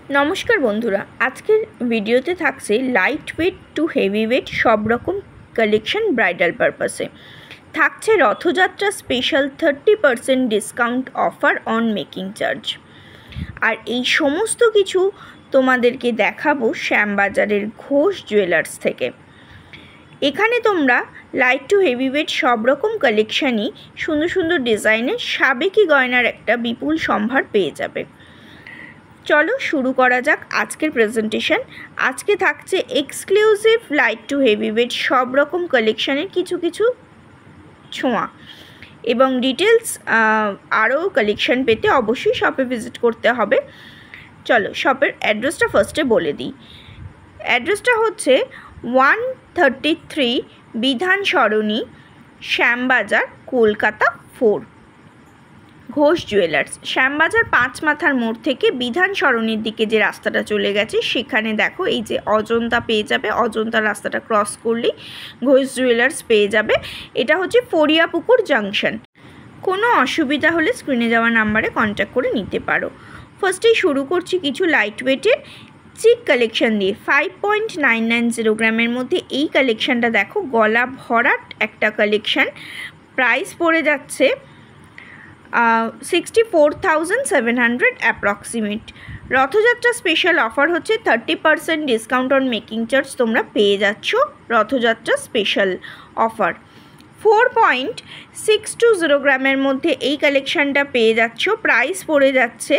নমস্কার বন্ধুরা, আজকের ভিডিওতে থাকছে light weight to heavy weight সব রকম কালেকশন ব্রাইডাল পারপাসে। থাকছে Rathayatra special 30% discount offer on making charge. আর এই সমস্ত কিছু তোমাদেরকে দেখাবো শ্যামবাজারের ঘোষ জুয়েলার্স থেকে। এখানে তোমরা লাইট টু হেভি ওয়েট সব রকম কালেকশানই সুন্দর সুন্দর ডিজাইনের সাবেকি গয়নার একটা বিপুল সম্ভার পেয়ে যাবে। চলো শুরু করা যাক আজকের প্রেজেন্টেশন। আজকে থাকছে exclusive light to heavy weight সব রকম কালেকশানের কিছু কিছু ছোঁয়া এবং ডিটেলস। আরও কালেকশান পেতে অবশ্যই শপে ভিজিট করতে হবে। চলো শপের অ্যাড্রেসটা ফার্স্টে বলে দিই। অ্যাড্রেসটা হচ্ছে 133 বিধান সরণি, শ্যামবাজার, কলকাতা 4। ঘোষ জুয়েলার্স শ্যামবাজার 5 মাথার মোড় থেকে বিধান সরণির দিকে যে রাস্তাটা চলে গেছে সেখানে দেখো এই যে অজন্তা পেয়ে যাবে। অজন্তা রাস্তাটা ক্রস করলেই ঘোষ জুয়েলার্স পেয়ে যাবে। এটা হচ্ছে ফরিয়াপুকুর জাংশন। কোনো অসুবিধা হলে স্ক্রিনে যাওয়া নাম্বারে কন্ট্যাক্ট করে নিতে পারো। ফার্স্টেই শুরু করছি কিছু লাইট ওয়েটের চিক কালেকশন দিয়ে। 5.990 গ্রামের মধ্যে এই কালেকশানটা দেখো, গলা ভরাট একটা কালেকশান। প্রাইস পড়ে যাচ্ছে 64,700 অ্যাপ্রক্সিমেট। রথযাত্রা স্পেশাল অফার হচ্ছে 30% ডিসকাউন্ট অন মেকিং চার্জ তোমরা পেয়ে যাচ্ছ। রথযাত্রা স্পেশাল অফার 4.620 গ্রামের মধ্যে এই কালেকশানটা পেয়ে যাচ্ছ। প্রাইস পড়ে যাচ্ছে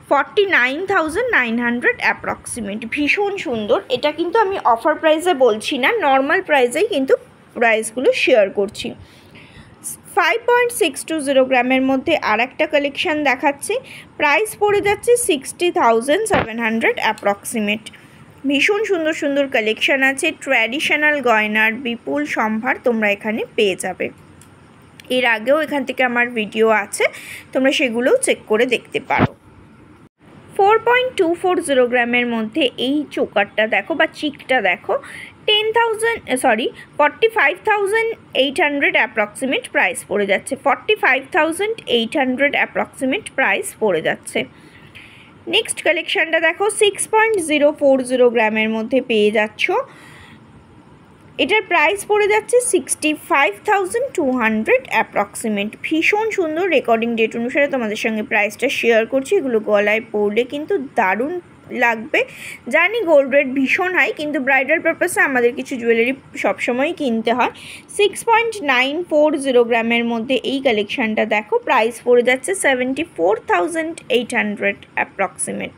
49,900 অ্যাপ্রক্সিমেট। ভীষণ সুন্দর। এটা কিন্তু আমি অফার প্রাইসে বলছি না, নর্মাল প্রাইসেই কিন্তু প্রাইসগুলো শেয়ার করছি। 5.620 গ্রামের মধ্যে আর একটা কালেকশান দেখাচ্ছি। প্রাইস পড়ে যাচ্ছে 60,700 অ্যাপ্রক্সিমেট। ভীষণ সুন্দর সুন্দর কালেকশান আছে। ট্র্যাডিশনাল গয়নার বিপুল সম্ভার তোমরা এখানে পেয়ে যাবে। এর আগেও এখান থেকে আমার ভিডিও আছে, তোমরা সেগুলোও চেক করে দেখতে পারো। 4.240 গ্রামের মধ্যে এই চোকারটা দেখো বা চিকটা দেখো, 45,800 অ্যাপ্রক্সিমেট প্রাইস পড়ে যাচ্ছে। 45,800 অ্যাপ্রক্সিমেট প্রাইস পড়ে যাচ্ছে। নেক্সট কালেকশানটা দেখো, 6.040 গ্রামের মধ্যে পেয়ে যাচ্ছ। এটার প্রাইস পড়ে যাচ্ছে 65,200 অ্যাপ্রক্সিমেট। ভীষণ সুন্দর। রেকর্ডিং ডেট অনুসারে তোমাদের সঙ্গে প্রাইসটা শেয়ার করছি। এগুলো গলায় পরলে কিন্তু দারুণ লাগবে। জানি গোল্ড রেট ভীষণ হাই, কিন্তু ব্রাইডাল পারপাসে আমাদের কিছু জুয়েলারি সবসময়ই কিনতে হয়। 6.940 গ্রামের মধ্যে এই কালেকশানটা দেখো, প্রাইস পড়ে যাচ্ছে 74,800 অ্যাপ্রক্সিমেট।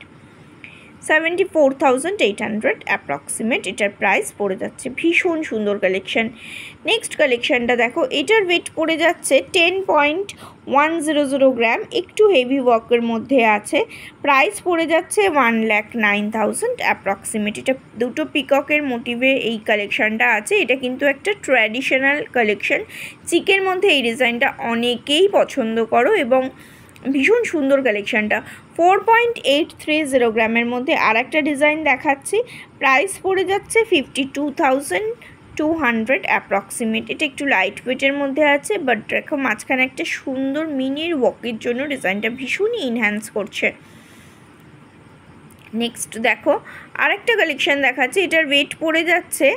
74,800 অ্যাপ্রক্সিমেট এটার প্রাইস পড়ে যাচ্ছে। ভীষণ সুন্দর কালেকশান। নেক্সট কালেকশানটা দেখো, এটার ওয়েট পড়ে যাচ্ছে 10.100 গ্রাম, একটু হেভি ওয়ার্কের মধ্যে আছে। প্রাইস পড়ে যাচ্ছে 1,09,000 অ্যাপ্রক্সিমেট। এটা দুটো পিককের মোটিভে এই কালেকশানটা আছে। এটা কিন্তু একটা ট্র্যাডিশনাল কালেকশান। চিকের মধ্যে এই ডিজাইনটা অনেকেই পছন্দ করো এবং ভীষণ সুন্দর কালেকশানটা। 4.830 গ্রামের মধ্যে আর একটা ডিজাইন দেখাচ্ছি। প্রাইস পড়ে যাচ্ছে 52,200 অ্যাপ্রক্সিমেট। এটা একটু লাইট ওয়েটের মধ্যে আছে, বাট দেখো মাঝখানে একটা সুন্দর মিনির ওয়ার্কের জন্য ডিজাইনটা ভীষণই ইনহ্যান্স করছে। নেক্সট দেখো আরেকটা কালেকশান দেখাচ্ছি। এটার ওয়েট পড়ে যাচ্ছে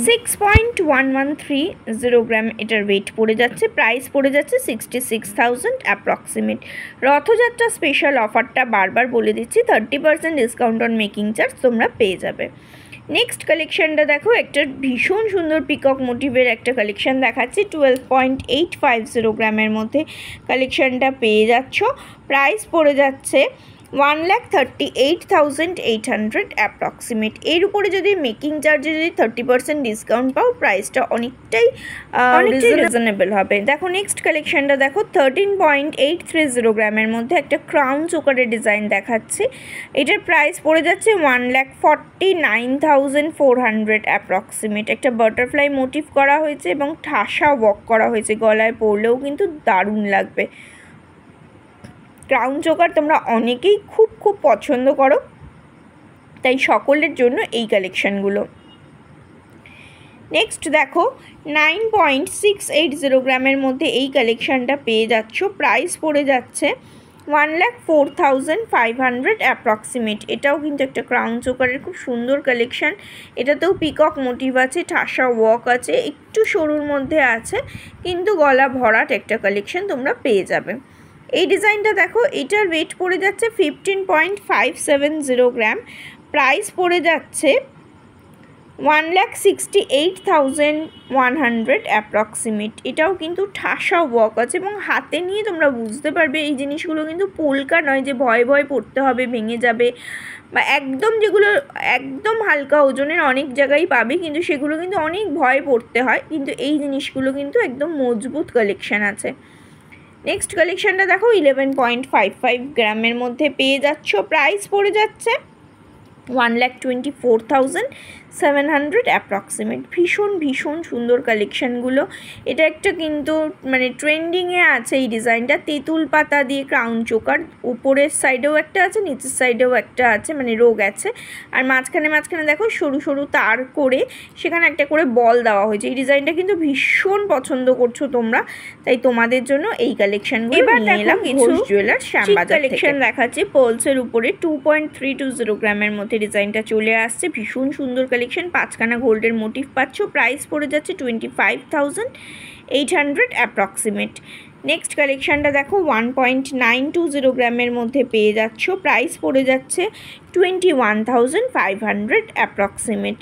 6.1130 গ্রাম এটার ওয়েট পড়ে যাচ্ছে। প্রাইস পড়ে যাচ্ছে 66,000 অ্যাপ্রক্সিমেট। রথযাত্রা স্পেশাল অফারটা বারবার বলে দিচ্ছি, 30% ডিসকাউন্ট অন মেকিং চার্জ তোমরা পেয়ে যাবে। নেক্সট কালেকশানটা দেখো, একটা ভীষণ সুন্দর পিকক মোটিভের একটা কালেকশান দেখাচ্ছি। 12.850 গ্রামের মধ্যে কালেকশানটা পেয়ে যাচ্ছ। প্রাইস পড়ে যাচ্ছে 1,38,800 অ্যাপ্রক্সিমেট। এর উপরে যদি মেকিং চার্জে যদি 30% ডিসকাউন্ট পাও, প্রাইসটা অনেকটাই রিজনেবল হবে। দেখো নেক্সট কালেকশানটা দেখো, 13.830 গ্রামের মধ্যে একটা ক্রাউন চোকারের ডিজাইন দেখাচ্ছে। এটার প্রাইস পড়ে যাচ্ছে 1,49,400 অ্যাপ্রক্সিমেট। একটা বাটারফ্লাই মোটিভ করা হয়েছে এবং ঠাসা ওয়ার্ক করা হয়েছে। গলায় পরলেও কিন্তু দারুণ লাগবে। ক্রাউন চোকার তোমরা অনেকেই খুব খুব পছন্দ করো, তাই সকলের জন্য এই কালেকশানগুলো। নেক্সট দেখো, 9.680 গ্রামের মধ্যে এই কালেকশানটা পেয়ে যাচ্ছ। প্রাইস পড়ে যাচ্ছে 1,04,500 অ্যাপ্রক্সিমেট। এটাও কিন্তু একটা ক্রাউন চোকারের খুব সুন্দর কালেকশান। এটাতেও পিকক মোটিভ আছে, ঠাসা ওয়ার্ক আছে, একটু সরুর মধ্যে আছে, কিন্তু গলা ভরাট একটা কালেকশান তোমরা পেয়ে যাবে। এই ডিজাইনটা দেখো, এটার ওয়েট পড়ে যাচ্ছে 15.570 গ্রাম, প্রাইস পড়ে যাচ্ছে 1,68,100 অ্যাপ্রক্সিমেট। এটাও কিন্তু ঠাসা ওয়ার্ক আছে এবং হাতে নিয়ে তোমরা বুঝতে পারবে এই জিনিসগুলো কিন্তু পোলকা নয় যে ভয়ে ভয়ে পড়তে হবে ভেঙে যাবে, বা একদম যেগুলো একদম হালকা ওজনের অনেক জায়গায় পাবে, কিন্তু সেগুলো কিন্তু অনেক ভয় পড়তে হয়, কিন্তু এই জিনিসগুলো কিন্তু একদম মজবুত কালেকশান আছে। নেক্সট কালেকশানটা দেখো, 11.55 গ্রামের মধ্যে পেয়ে যাচ্ছ, প্রাইস পড়ে যাচ্ছে 1,24,700 অ্যাপ্রক্সিমেট। ভীষণ ভীষণ সুন্দর কালেকশানগুলো। এটা একটা কিন্তু মানে ট্রেন্ডিংয়ে আছে এই ডিজাইনটা, তেঁতুল পাতা দিয়ে ক্রাউন চোকার, উপরের সাইডেও একটা আছে, নিচের সাইডেও একটা আছে, মানে রোগ আছে, আর মাঝখানে মাঝখানে দেখো সরু সরু তার করে সেখানে একটা করে বল দেওয়া হয়েছে। এই ডিজাইনটা কিন্তু ভীষণ পছন্দ করছো তোমরা, তাই তোমাদের জন্য এই কালেকশানগুলো নিয়ে এলাম কিছু জুয়েলার্স শ্যামবাজার কালেকশান দেখাচ্ছে। পার্লসের উপরে 2.320 গ্রামের মধ্যে ডিজাইনটা চলে আসছে, ভীষণ সুন্দর কালেকশন। পাঁচখানা গোল্ডের মোটিভ পাচ্ছ, প্রাইস পড়ে যাচ্ছে 25,800 অ্যাপ্রক্সিমেট। নেক্সট কালেকশানটা দেখো, 1.920 গ্রামের মধ্যে পেয়ে যাচ্ছ, প্রাইস পড়ে যাচ্ছে 21,500 অ্যাপ্রক্সিমেট।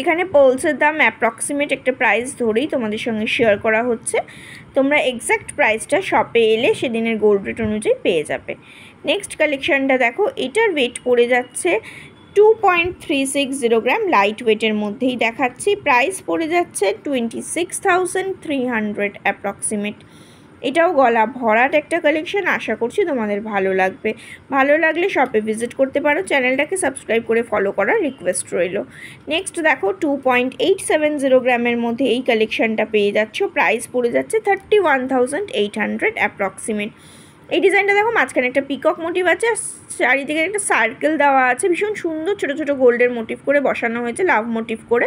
এখানে পার্লসের দাম অ্যাপ্রক্সিমেট একটা প্রাইস ধরেই তোমাদের সঙ্গে শেয়ার করা হচ্ছে, তোমরা এক্স্যাক্ট প্রাইসটা শপে এলে সেদিনের গোল্ড রেট অনুযায়ী পেয়ে যাবে। নেক্সট কালেকশানটা দেখো, এটার ওয়েট পড়ে যাচ্ছে 2.360 গ্রাম, লাইট ওয়েটের মধ্যেই দেখাচ্ছি, প্রাইস পড়ে যাচ্ছে 26,300 অ্যাপ্রক্সিমেট। এটাও গলা ভরাট একটা কালেকশন, আশা করছি তোমাদের ভালো লাগবে। ভালো লাগলে শপে ভিজিট করতে পারো, চ্যানেলটাকে সাবস্ক্রাইব করে ফলো করার রিকোয়েস্ট রইল। নেক্সট দেখো, 2.870 গ্রামের মধ্যে এই কালেকশানটা পেয়ে যাচ্ছ, প্রাইস পড়ে যাচ্ছে 31,800 অ্যাপ্রক্সিমেট। এই ডিজাইনটা দেখো, মাঝখানে একটা পিকক মোটিভ আছে, চারিদিকে একটা সার্কেল দেওয়া আছে, ভীষণ সুন্দর ছোটো ছোটো গোল্ডের মোটিভ করে বসানো হয়েছে, লাভ মোটিভ করে।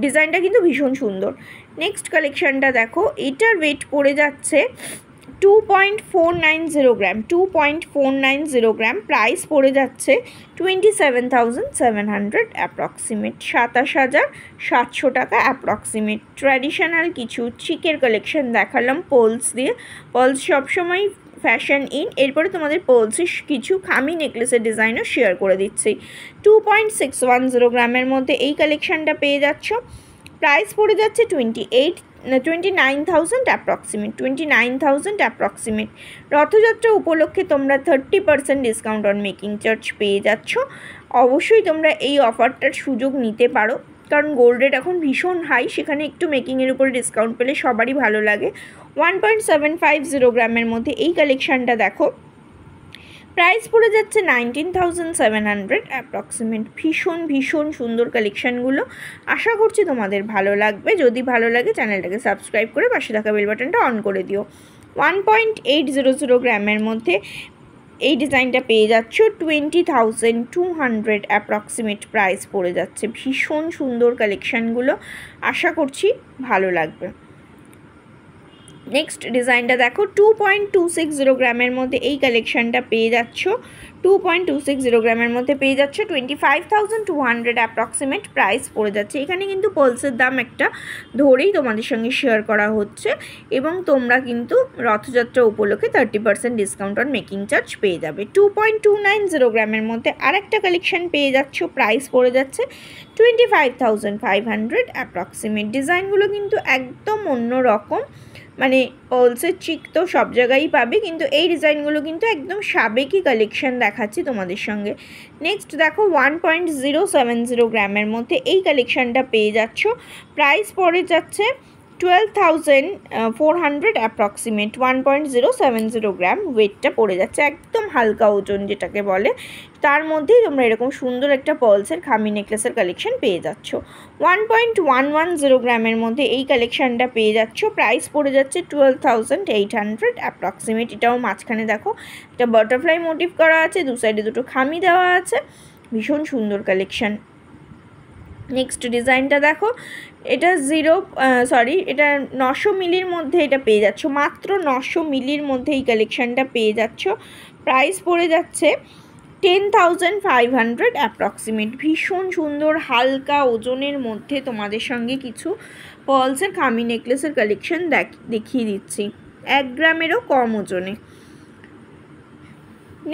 ডিজাইনটা কিন্তু ভীষণ সুন্দর। নেক্সট কালেকশানটা দেখো, এটার ওয়েট পড়ে যাচ্ছে 2.490 গ্রাম, 2.490 গ্রাম, প্রাইস পড়ে যাচ্ছে 27,700 অ্যাপ্রক্সিমেট, 27,700 টাকা অ্যাপ্রক্সিমেট। ট্র্যাডিশনাল কিছু চিকের কালেকশন দেখালাম পার্লস দিয়ে, পার্লস সবসময় ফ্যাশন ইন। এরপরে তোমাদের পার্লসের কিছু খামি নেকলেসের ডিজাইনও শেয়ার করে দিচ্ছি। 2.610 গ্রামের মধ্যে এই কালেকশানটা পেয়ে যাচ্ছ, প্রাইস পড়ে যাচ্ছে 29,000 অ্যাপ্রক্সিমেট, 29,000 অ্যাপ্রক্সিমেট। রথযাত্রা উপলক্ষে তোমরা 30% ডিসকাউন্ট অন মেকিং চার্জ পেয়ে যাচ্ছ। অবশ্যই তোমরা এই অফারটার সুযোগ নিতে পারো, কারণ গোল্ড রেট এখন ভীষণ হাই, সেখানে একটু মেকিংয়ের উপরে ডিসকাউন্ট পেলে সবারই ভালো লাগে। 1.750 গ্রামের মধ্যে এই কালেকশানটা দেখো, প্রাইস পড়ে যাচ্ছে 19,700 অ্যাপ্রক্সিমেট। ভীষণ ভীষণ সুন্দর কালেকশানগুলো, আশা করছি তোমাদের ভালো লাগবে। যদি ভালো লাগে চ্যানেলটাকে সাবস্ক্রাইব করে পাশে থাকা বেল বাটনটা অন করে দিও। 1.800 গ্রামের মধ্যে এই ডিজাইনটা পেয়ে যাচ্ছ, 20,200 অ্যাপ্রক্সিমেট প্রাইস পড়ে যাচ্ছে। ভীষণ সুন্দর কালেকশানগুলো, আশা করছি ভালো লাগবে। নেক্সট ডিজাইনটা দেখো, 2.260 গ্রামের মধ্যে এই কালেকশানটা পেয়ে যাচ্ছ, 2.260 গ্রামের মধ্যে পেয়ে যাচ্ছ, 25,200 অ্যাপ্রক্সিমেট প্রাইস পড়ে যাচ্ছে। এখানে কিন্তু পার্লসের দাম একটা ধরেই তোমাদের সঙ্গে শেয়ার করা হচ্ছে, এবং তোমরা কিন্তু রথযাত্রা উপলক্ষে 30% ডিসকাউন্ট অন মেকিং চার্জ পেয়ে যাবে। 2.290 গ্রামের মধ্যে আরেকটা কালেকশান পেয়ে যাচ্ছ, প্রাইস পড়ে যাচ্ছে 25,500 অ্যাপ্রক্সিমেট। ডিজাইনগুলো কিন্তু একদম অন্য রকম, মানে পার্লসের চিক তো সব জায়গায়ই পাবে, কিন্তু এই ডিজাইনগুলো কিন্তু একদম সাবেকি কালেকশন দেখাচ্ছি তোমাদের সঙ্গে। নেক্সট দেখো, 1.070 গ্রামের মধ্যে এই কালেকশানটা পেয়ে যাচ্ছ, প্রাইস পড়ে যাচ্ছে 12,400 অ্যাপ্রক্সিমেট। 1.070 গ্রাম ওয়েটটা পড়ে যাচ্ছে, একদম হালকা ওজন যেটাকে বলে, তার মধ্যেই তোমরা এরকম সুন্দর একটা পার্লসের খামি নেকলেসের কালেকশন পেয়ে যাচ্ছ। 1.110 গ্রামের মধ্যে এই কালেকশানটা পেয়ে যাচ্ছ, প্রাইস পড়ে যাচ্ছে 12,800 অ্যাপ্রক্সিমেট। এটাও মাঝখানে দেখো একটা বাটারফ্লাই মোটিভ করা আছে, দু সাইডে দুটো খামি দেওয়া আছে, ভীষণ সুন্দর কালেকশান। নেক্সট ডিজাইনটা দেখো, এটা এটা 900 মিলির মধ্যে এটা পেয়ে যাচ্ছ, মাত্র 900 মিলির মধ্যে এই কালেকশানটা পেয়ে যাচ্ছ, প্রাইস পড়ে যাচ্ছে 10,500 অ্যাপ্রক্সিমেট। ভীষণ সুন্দর হালকা ওজনের মধ্যে তোমাদের সঙ্গে কিছু পার্লসের কামি নেকলেসের কালেকশন দেখিয়ে দিচ্ছি, 1 গ্রামেরও কম ওজনে।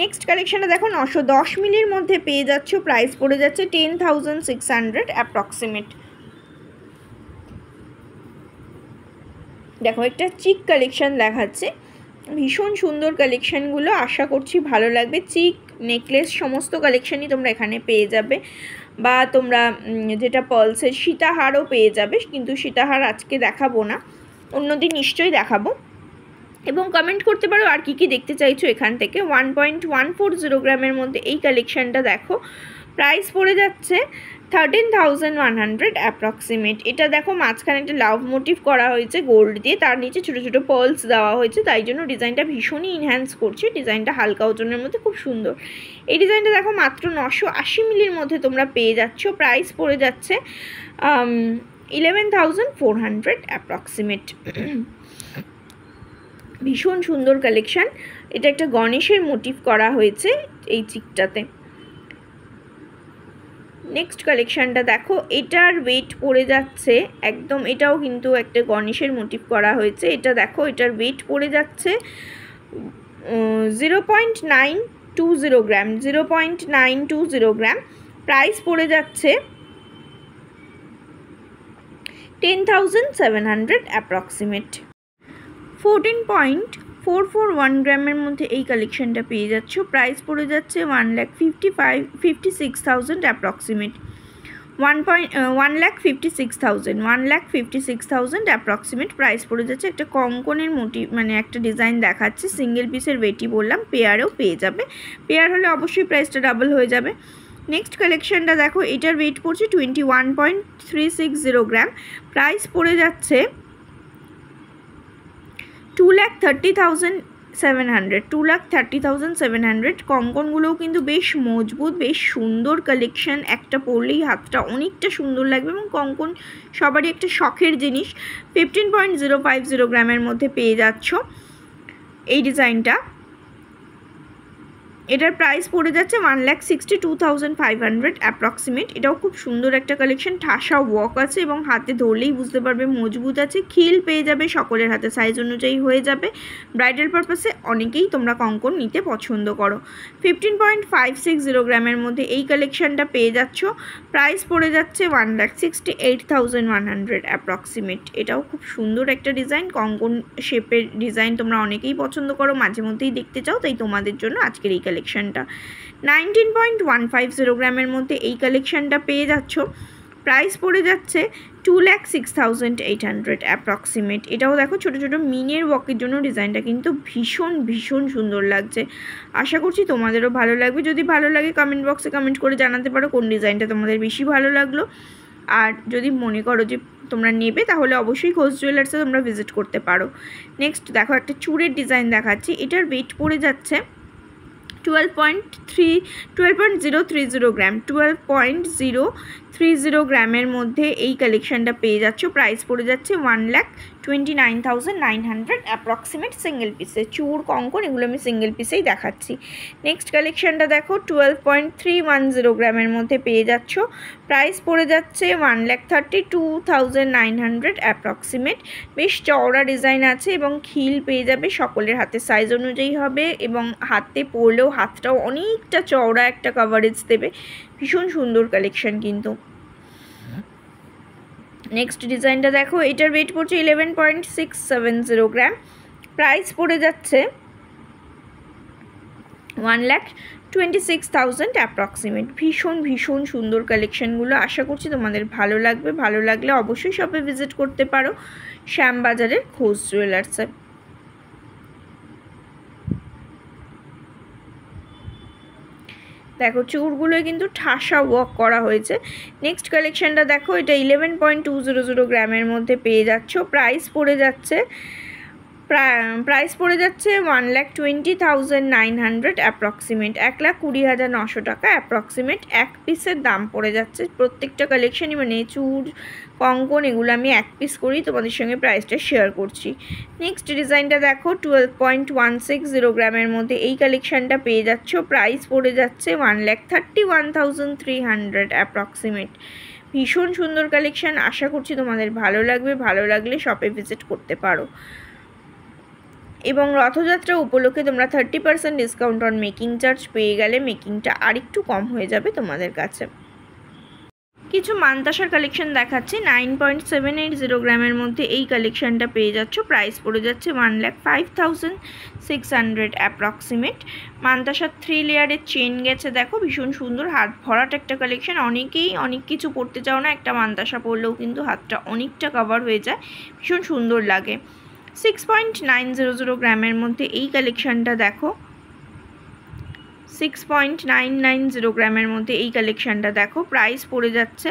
নেক্সট কালেকশানটা দেখো 910 মিলির মধ্যে পেয়ে যাচ্ছ, প্রাইস পড়ে যাচ্ছে 10,600 অ্যাপ্রক্সিমেট। দেখো একটা চিক কালেকশান দেখাচ্ছে, ভীষণ সুন্দর কালেকশানগুলো, আশা করছি ভালো লাগবে। চিক নেকলেস সমস্ত কালেকশানই তোমরা এখানে পেয়ে যাবে, বা তোমরা যেটা পার্লসের সীতাহারও পেয়ে যাবে, কিন্তু সীতাহার আজকে দেখাবো না, অন্যদিন নিশ্চয়ই দেখাবো। এবং কমেন্ট করতে পারো আর কি কি দেখতে চাইছো এখান থেকে। 1.140 গ্রামের মধ্যে এই কালেকশানটা দেখো, প্রাইস পড়ে যাচ্ছে 13,100 অ্যাপ্রক্সিমেট। এটা দেখো মাঝখানে একটা লাভ মোটিভ করা হয়েছে গোল্ড দিয়ে, তার নিচে ছোটো ছোটো পার্লস দেওয়া হয়েছে, তাই জন্য ডিজাইনটা ভীষণই ইনহ্যান্স করছে। ডিজাইনটা হালকা ওজনের মধ্যে খুব সুন্দর। এই ডিজাইনটা দেখো মাত্র 980 মিলির মধ্যে তোমরা পেয়ে যাচ্ছ, প্রাইস পড়ে যাচ্ছে 11,400 অ্যাপ্রক্সিমেট। ভীষণ সুন্দর কালেকশান। এটা একটা গণেশের মোটিভ করা হয়েছে এই চিকটাতে। নেক্সট কালেকশানটা দেখো, এটার ওয়েট পড়ে যাচ্ছে একদম, এটাও কিন্তু একটা গণেশের মোটিভ করা হয়েছে। এটা দেখো, এটার ওয়েট পড়ে যাচ্ছে 0.920 গ্রাম, 0.920 গ্রাম। প্রাইস পড়ে যাচ্ছে 10,700 অ্যাপ্রক্সিমেট। 14.441 গ্রামের মধ্যে এই কালেকশানটা পেয়ে যাচ্ছ, প্রাইস পড়ে যাচ্ছে 1,56,000 অ্যাপ্রক্সিমেট। 1,56,000 অ্যাপ্রক্সিমেট প্রাইস পড়ে যাচ্ছে। একটা কঙ্কনের মোটিভ মানে একটা ডিজাইন দেখাচ্ছে, সিঙ্গেল পিসের ওয়েটই বললাম, পেয়ারেও পেয়ে যাবে, পেয়ার হলে অবশ্যই প্রাইসটা ডাবল হয়ে যাবে। নেক্সট কালেকশানটা দেখো, এটার ওয়েট পড়ছে 21.360 গ্রাম, প্রাইস পড়ে যাচ্ছে 2,30,700, 2,30,700। কঙ্কনগুলোও কিন্তু বেশ মজবুত, বেশ সুন্দর কালেকশন, একটা পরলেই হাতটা অনেকটা সুন্দর লাগবে, এবং কঙ্কন সবারই একটা শখের জিনিস। 15.050 গ্রামের মধ্যে পেয়ে যাচ্ছ এই ডিজাইনটা। এটার প্রাইস পড়ে যাচ্ছে 1,62,500 অ্যাপ্রক্সিমেট। এটাও খুব সুন্দর একটা কালেকশন, ঠাসা ওয়ার্ক আছে এবং হাতে ধরলেই বুঝতে পারবে মজবুত আছে। খিল পেয়ে যাবে সকলের হাতে, সাইজ অনুযায়ী হয়ে যাবে। ব্রাইডাল পারপাসে অনেকেই তোমরা কঙ্কন নিতে পছন্দ করো। 15.560 গ্রামের মধ্যে এই কালেকশনটা পেয়ে যাচ্ছ, প্রাইস পড়ে যাচ্ছে 1,68,100 অ্যাপ্রক্সিমেট। এটাও খুব সুন্দর একটা ডিজাইন, কঙ্কন শেপের ডিজাইন তোমরা অনেকেই পছন্দ করো, মাঝে মধ্যেই দেখতে চাও, তাই তোমাদের জন্য আজকের এই কালেকশনটা। 19.150 গ্রামের মধ্যে এই কালেকশনটা পেয়ে যাচ্ছ, প্রাইস পড়ে যাচ্ছে 2,06,800 অ্যাপ্রক্সিমেট। এটাও দেখো ছোটো ছোটো মিনের ওয়ার্কের জন্য ডিজাইনটা কিন্তু ভীষণ ভীষণ সুন্দর লাগছে, আশা করছি তোমাদেরও ভালো লাগবে। যদি ভালো লাগে কমেন্ট বক্সে কমেন্ট করে জানাতে পারো কোন ডিজাইনটা তোমাদের বেশি ভালো লাগলো। আর যদি মনে করো যে তোমরা নেবে, তাহলে অবশ্যই ঘোষ জুয়েলার্সে তোমরা ভিজিট করতে পারো। নেক্সট দেখো, একটা চূড়ের ডিজাইন দেখাচ্ছি, এটার ওয়েট পড়ে যাচ্ছে 12.030 গ্রাম, 12.030 গ্রামের মধ্যে এই কালেকশনটা পেয়ে যাচ্ছ, প্রাইস পড়ে যাচ্ছে 1,29,900 অ্যাপ্রক্সিমেট সিঙ্গেল পিসে। চূড় কঙ্কন এগুলো আমি সিঙ্গেল পিসেই দেখাচ্ছি। নেক্সট কালেকশনটা দেখো, 12.310 গ্রামের মধ্যে পেয়ে যাচ্ছ, প্রাইস পড়ে যাচ্ছে 1,32,900 অ্যাপ্রক্সিমেট। বেশ চওড়া ডিজাইন আছে এবং খিল পেয়ে যাবে, সকলের হাতে সাইজ অনুযায়ী হবে, এবং হাতে পরলেও হাতটাও অনেকটা চওড়া একটা কভারেজ দেবে। ভীষণ সুন্দর কালেকশন কিন্তু। নেক্সট ডিজাইনটা দেখো, এটার ওয়েট পড়ছে 11.670 গ্রাম, প্রাইস পড়ে যাচ্ছে 1,26,000 অ্যাপ্রক্সিমেট। ভীষণ ভীষণ সুন্দর কালেকশনগুলো, আশা করছি তোমাদের ভালো লাগবে। ভালো লাগলে অবশ্যই শপে ভিজিট করতে পারো, শ্যামবাজারের ঘোষ জুয়েলার্সে। দেখো চূড়গুলোয় কিন্তু ঠাসা ওয়ার্ক করা হয়েছে। নেক্সট কালেকশনটা দেখো, এটা 11.200 গ্রামের মধ্যে পেয়ে যাচ্ছ, প্রাইস পড়ে যাচ্ছে প্রাইস পড়ে যাচ্ছে 1,20,900 অ্যাপ্রক্সিমেট, 1,20,900 টাকা অ্যাপ্রক্সিমেট এক পিসের দাম পড়ে যাচ্ছে। প্রত্যেকটা কালেকশানই মানে চুর কঙ্কন এগুলো আমি এক পিস করি তোমাদের সঙ্গে প্রাইসটা শেয়ার করছি। নেক্সট ডিজাইনটা দেখো 12.160 গ্রামের মধ্যে এই কালেকশানটা পেয়ে যাচ্ছ, প্রাইস পড়ে যাচ্ছে 1,31,300 অ্যাপ্রক্সিমেট। ভীষণ সুন্দর কালেকশান, আশা করছি তোমাদের ভালো লাগবে, ভালো লাগলে শপে ভিজিট করতে পারো। এবং রথযাত্রা উপলক্ষে তোমরা 30% ডিসকাউন্ট অন মেকিং চার্জ পেয়ে গেলে মেকিংটা আরেকটু কম হয়ে যাবে তোমাদের কাছে। কিছু মানতাসার কালেকশন দেখাচ্ছি 9.780 গ্রামের মধ্যে এই কালেকশানটা পেয়ে যাচ্ছ, প্রাইস পড়ে যাচ্ছে 1,05,600 অ্যাপ্রক্সিমেট। মানতাসার 3 লেয়ারের চেন গেছে, দেখো ভীষণ সুন্দর হাত ভরাট একটা কালেকশন। অনেকেই অনেক কিছু পরতে চাও না, একটা মানতাসা পরলেও কিন্তু হাতটা অনেকটা কভার হয়ে যায়, ভীষণ সুন্দর লাগে। 6.900 গ্রামের মধ্যে এই কালেকশানটা দেখো, 6.990 গ্রামের মধ্যে এই কালেকশানটা দেখো, প্রাইস পড়ে যাচ্ছে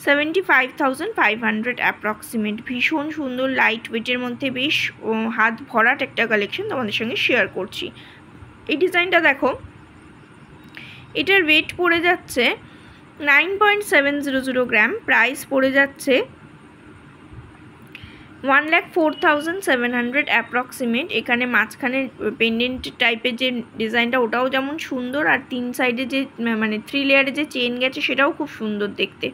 75,500 অ্যাপ্রক্সিমেট। ভীষণ সুন্দর লাইট ওয়েটের মধ্যে বেশ হাত ভরাট একটা কালেকশন তোমাদের সঙ্গে শেয়ার করছি। এই ডিজাইনটা দেখো, এটার ওয়েট পড়ে যাচ্ছে 9.700 গ্রাম, প্রাইস পড়ে যাচ্ছে 1,04,700 অ্যাপ্রক্সিমেট। এখানে মাঝখানে পেন্ডেন্ট টাইপের যে ডিজাইনটা ওটাও যেমন সুন্দর, আর 3 সাইডে যে মানে 3 লেয়ারে যে চেন গেছে সেটাও খুব সুন্দর দেখতে।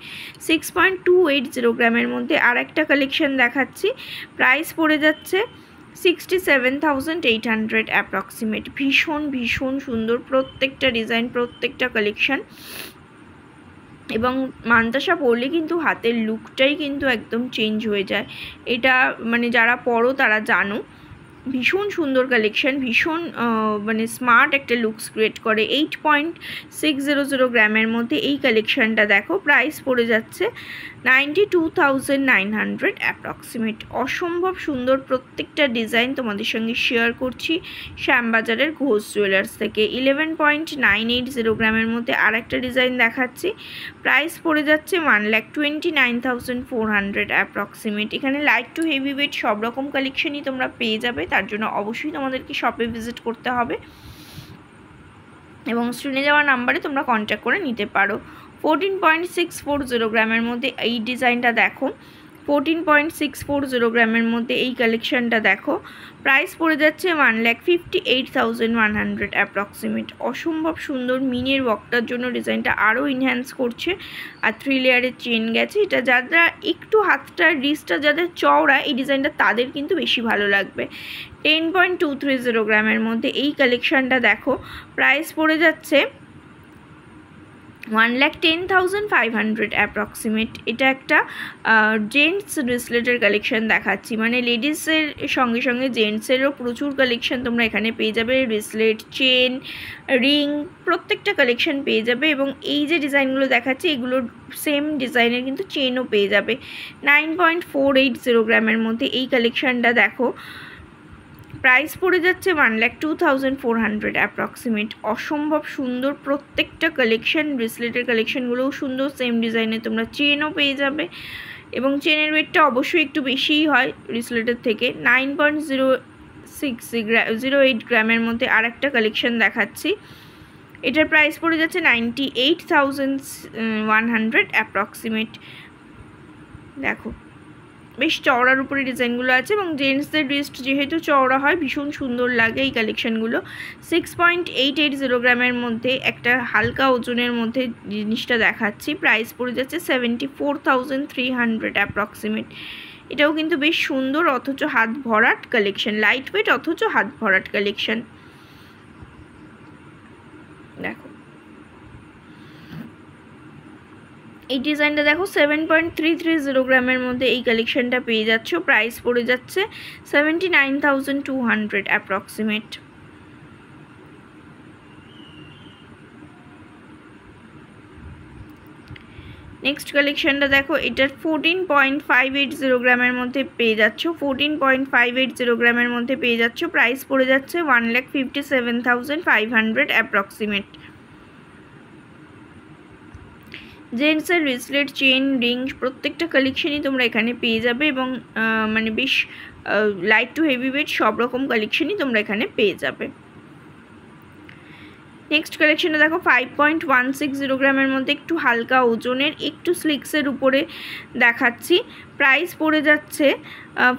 6.280 গ্রামের মধ্যে আর একটা কালেকশন দেখাচ্ছি, প্রাইস পড়ে যাচ্ছে 67,800 অ্যাপ্রক্সিমেট। ভীষণ ভীষণ সুন্দর প্রত্যেকটা ডিজাইন, প্রত্যেকটা কালেকশন। এবং মানতাসা পরলে কিন্তু হাতের লুকটাই কিন্তু একদম চেঞ্জ হয়ে যায়, এটা মানে যারা পরো তারা জানো। ভীষণ সুন্দর কালেকশন, ভীষণ মানে স্মার্ট একটা লুকস ক্রিয়েট করে। 8.600 গ্রামের মধ্যে এই কালেকশানটা দেখো, প্রাইস পড়ে যাচ্ছে 92,900 অ্যাপ্রক্সিমেট। অসম্ভব সুন্দর প্রত্যেকটা ডিজাইন তোমাদের সঙ্গে শেয়ার করছি শ্যামবাজারের ঘোষ জুয়েলার্স থেকে। 11.980 গ্রামের মধ্যে আর একটা ডিজাইন দেখাচ্ছি, প্রাইস পড়ে যাচ্ছে 1,29,400 অ্যাপ্রক্সিমেট। এখানে লাইট টু হেভি ওয়েট সব রকম কালেকশনই তোমরা পেয়ে যাবে, তার জন্য অবশ্যই তোমাদেরকে শপে ভিজিট করতে হবে এবং স্ক্রিনে যাওয়া নাম্বারে তোমরা কন্ট্যাক্ট করে নিতে পারো। 14.640 গ্রামের মধ্যে এই ডিজাইনটা দেখো, 14.640 গ্রামের মধ্যে এই কালেকশানটা দেখো, প্রাইস পড়ে যাচ্ছে 1,58,100 অ্যাপ্রক্সিমেট। অসম্ভব সুন্দর মিনের ওয়ার্কটার জন্য ডিজাইনটা আরও ইনহ্যান্স করছে, আর 3 লেয়ারের চেন গেছে। এটা যারা একটু হাতটার রিস্টটা যাদের চওড়া এই ডিজাইনটা তাদের কিন্তু বেশি ভালো লাগবে। 10.230 গ্রামের মধ্যে এই কালেকশানটা দেখো, প্রাইস পড়ে যাচ্ছে 1,10,500 অ্যাপ্রক্সিমেট। এটা একটা জেন্টস ব্রেসলেটের কালেকশন দেখাচ্ছি, মানে লেডিসের সঙ্গে সঙ্গে জেন্টসেরও প্রচুর কালেকশন তোমরা এখানে পেয়ে যাবে। ব্রেসলেট, চেন, রিং প্রত্যেকটা কালেকশন পেয়ে যাবে। এবং এই যে ডিজাইনগুলো দেখাচ্ছি এগুলো সেম ডিজাইনের কিন্তু চেনও পেয়ে যাবে। 9.480 গ্রামের মধ্যে এই কালেকশানটা দেখো, প্রাইস পড়ে যাচ্ছে 1,02,400 অ্যাপ্রক্সিমেট। অসম্ভব সুন্দর প্রত্যেকটা কালেকশন, ব্রেসলেটের কালেকশনগুলোও সুন্দর, সেম ডিজাইনে তোমরা চেনও পেয়ে যাবে এবং চেনের ওয়েটটা অবশ্যই একটু বেশিই হয় ব্রেসলেটের থেকে। 9.0608 গ্রামের মধ্যে আর একটা কালেকশন দেখাচ্ছি, এটার প্রাইস পড়ে যাচ্ছে 98,100 অ্যাপ্রক্সিমেট। দেখো বেশ চওড়ার উপরে ডিজাইনগুলো আছে এবং জেন্টসদের রিস্ট যেহেতু চওড়া হয় ভীষণ সুন্দর লাগে এই কালেকশানগুলো। 6.880 গ্রামের মধ্যে একটা হালকা ওজনের মধ্যে জিনিসটা দেখাচ্ছি, প্রাইস পড়ে যাচ্ছে 74,300 অ্যাপ্রক্সিমেট। এটাও কিন্তু বেশ সুন্দর অথচ হাত ভরাট কালেকশন, লাইট ওয়েট অথচ হাত ভরাট কালেকশন। দেখো এই ডিজাইনটা দেখো, 7.330 গ্রামের মধ্যে এই কালেকশনটা পেয়ে যাচ্ছ, প্রাইস পড়ে যাচ্ছে 79,200 অ্যাপ্রক্সিমেট। নেক্সট কালেকশনটা দেখো, এটার 14.580 গ্রামের মধ্যে পেয়ে যাচ্ছ, 14.580 গ্রামের মধ্যে পেয়ে যাচ্ছ, প্রাইস পড়ে যাচ্ছে 1,57,500 অ্যাপ্রক্সিমেট। জেন্টসের ব্রেসলেট, চেন, রিং প্রত্যেকটা কালেকশনই তোমরা এখানে পেয়ে যাবে এবং মানে বেশ লাইট টু হেভি ওয়েট সব রকম কালেকশনই তোমরা এখানে পেয়ে যাবে। নেক্সট কালেকশনটা দেখো 5.160 গ্রামের মধ্যে একটু হালকা ওজনের, একটু স্লিক্সের উপরে দেখাচ্ছি। প্রাইস পড়ে যাচ্ছে